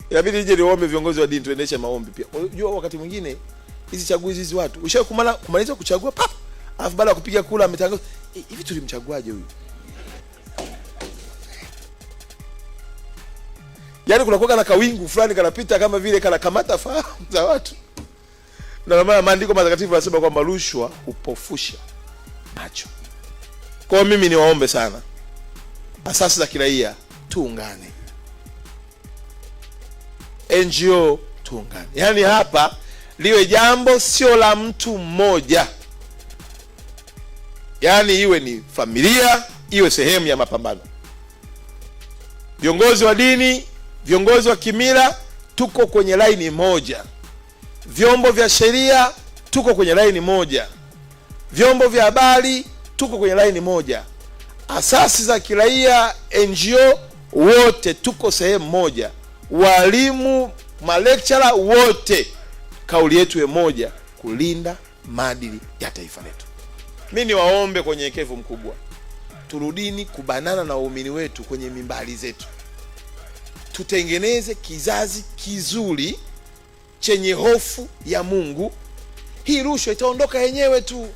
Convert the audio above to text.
Inabidi nije niombe viongozi wa dini tuendeshe maombi pia. Unajua wakati mwingine hizi chaguzi hizi watu kumaliza kuchagua pap, alafu baada ya kupiga kula ametangaza hivi tulimchaguaje huyu? Yaani kuna kuwa na kawingu fulani kanapita kama vile kana kamata fahamu za watu. Na maana maandiko matakatifu yanasema kwamba rushwa hupofusha macho. Kwa mimi niwaombe sana, asasi za kiraia tuungane, NGO tuungane. Yaani hapa liwe jambo sio la mtu mmoja, yaani iwe ni familia, iwe sehemu ya mapambano. Viongozi wa dini, viongozi wa kimila, tuko kwenye laini moja. Vyombo vya sheria tuko kwenye laini moja. Vyombo vya habari tuko kwenye laini moja. Asasi za kiraia, NGO, wote tuko sehemu moja. Walimu, malekchara wote, kauli yetu iwe moja, kulinda maadili ya taifa letu. Mimi niwaombe kwa unyenyekevu mkubwa, turudini kubanana na waumini wetu kwenye mimbari zetu. Tutengeneze kizazi kizuri chenye hofu ya Mungu. Hii rushwa itaondoka yenyewe tu.